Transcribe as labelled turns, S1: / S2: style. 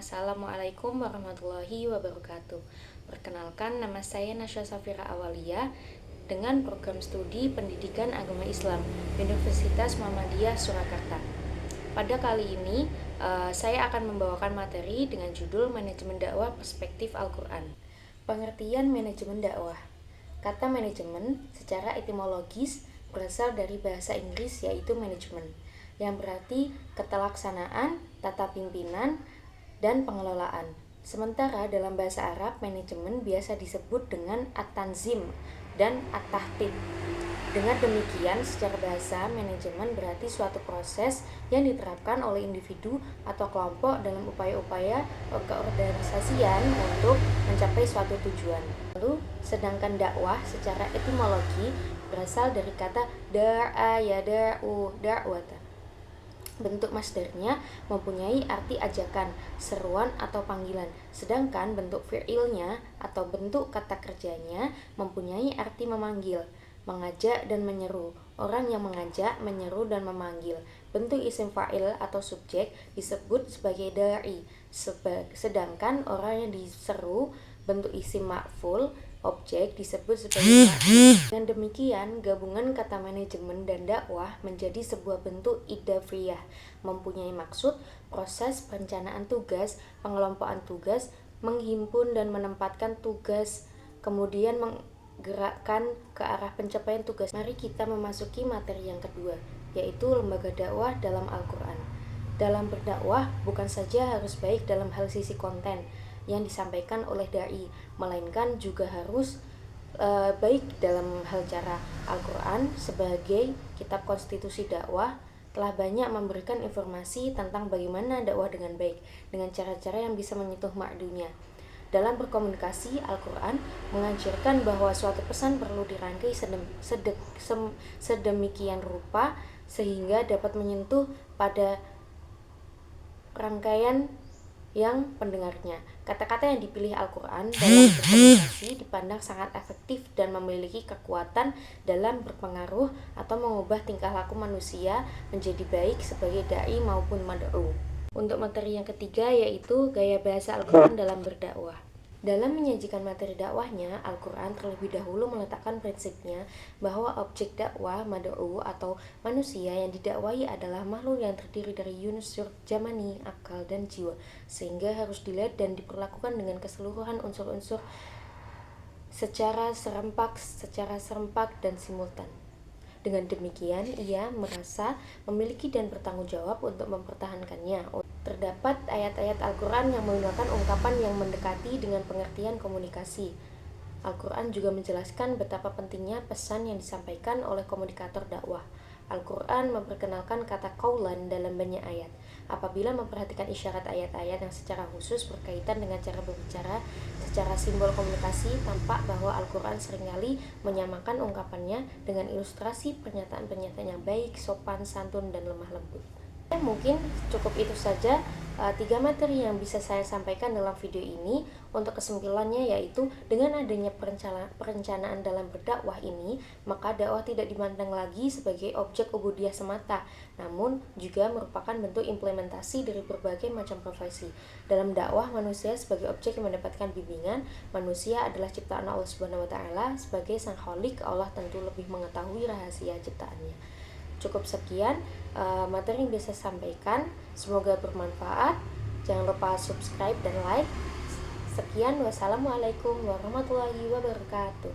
S1: Assalamualaikum warahmatullahi wabarakatuh. Perkenalkan, nama saya Nasya Safira Awalia dengan program studi Pendidikan Agama Islam Universitas Muhammadiyah Surakarta. Pada kali ini, saya akan membawakan materi dengan judul Manajemen Dakwah Perspektif Al-Quran. Pengertian manajemen dakwah. Kata manajemen secara etimologis berasal dari bahasa Inggris yaitu manajemen, yang berarti ketelaksanaan, tata pimpinan, dan pengelolaan. Sementara dalam bahasa Arab, manajemen biasa disebut dengan at-tanzim dan at-tahtid. Dengan demikian, secara bahasa, manajemen berarti suatu proses yang diterapkan oleh individu atau kelompok dalam upaya-upaya keorganisasian untuk mencapai suatu tujuan. Lalu, sedangkan dakwah secara etimologi berasal dari kata dar'a yada'u da'wata. Bentuk masdarnya mempunyai arti ajakan, seruan atau panggilan, sedangkan bentuk fi'ilnya atau bentuk kata kerjanya mempunyai arti memanggil, mengajak dan menyeru. Orang yang mengajak, menyeru dan memanggil. Bentuk isim fa'il atau subjek disebut sebagai da'i, sedangkan orang yang diseru bentuk isim ma'ful objek disebut sebagai ma'ful. Dengan demikian, gabungan kata manajemen dan dakwah menjadi sebuah bentuk idafiyah, mempunyai maksud, proses perencanaan tugas, pengelompokan tugas, menghimpun dan menempatkan tugas, kemudian menggerakkan ke arah pencapaian tugas. Mari kita memasuki materi yang kedua, yaitu lembaga dakwah dalam Al-Quran. Dalam berdakwah bukan saja harus baik dalam hal sisi konten yang disampaikan oleh dai, melainkan juga harus baik dalam hal cara. Al-Quran sebagai kitab konstitusi dakwah telah banyak memberikan informasi tentang bagaimana dakwah dengan baik, dengan cara-cara yang bisa menyentuh makdunya. Dalam berkomunikasi, Al-Quran mengajarkan bahwa suatu pesan perlu dirangkai sedemikian rupa sehingga dapat menyentuh pada rangkaian yang pendengarnya. Kata-kata yang dipilih Al-Quran dalam berkomunikasi dipandang sangat efektif dan memiliki kekuatan dalam berpengaruh atau mengubah tingkah laku manusia menjadi baik sebagai da'i maupun mad'u. Untuk materi yang ketiga yaitu gaya bahasa Al-Quran dalam berdakwah. Dalam menyajikan materi dakwahnya, Al-Quran terlebih dahulu meletakkan prinsipnya bahwa objek dakwah mad'u atau manusia yang didakwahi adalah makhluk yang terdiri dari unsur jamani, akal, dan jiwa, sehingga harus dilihat dan diperlakukan dengan keseluruhan unsur-unsur secara serempak dan simultan. Dengan demikian, ia merasa memiliki dan bertanggung jawab untuk mempertahankannya. Terdapat ayat-ayat Al-Quran yang menggunakan ungkapan yang mendekati dengan pengertian komunikasi. Al-Quran juga menjelaskan betapa pentingnya pesan yang disampaikan oleh komunikator dakwah. Al-Quran memperkenalkan kata qaulan dalam banyak ayat. Apabila memperhatikan isyarat ayat-ayat yang secara khusus berkaitan dengan cara berbicara, secara simbol komunikasi, tampak bahwa Al-Quran seringkali menyamakan ungkapannya dengan ilustrasi pernyataan-pernyataan yang baik, sopan, santun, dan lemah lembut. Mungkin cukup itu saja 3 materi yang bisa saya sampaikan dalam video ini. Untuk kesimpulannya yaitu dengan adanya perencanaan dalam berdakwah ini, maka dakwah tidak dimandang lagi sebagai objek ubudiyah semata, namun juga merupakan bentuk implementasi dari berbagai macam profesi. Dalam dakwah, manusia sebagai objek yang mendapatkan bimbingan. Manusia adalah ciptaan Allah Subhanahu wa taala. Sebagai sang Khalik, Allah tentu lebih mengetahui rahasia ciptaannya. Cukup sekian materi yang bisa saya sampaikan, semoga bermanfaat. Jangan lupa subscribe dan like. Sekian, wassalamualaikum warahmatullahi wabarakatuh.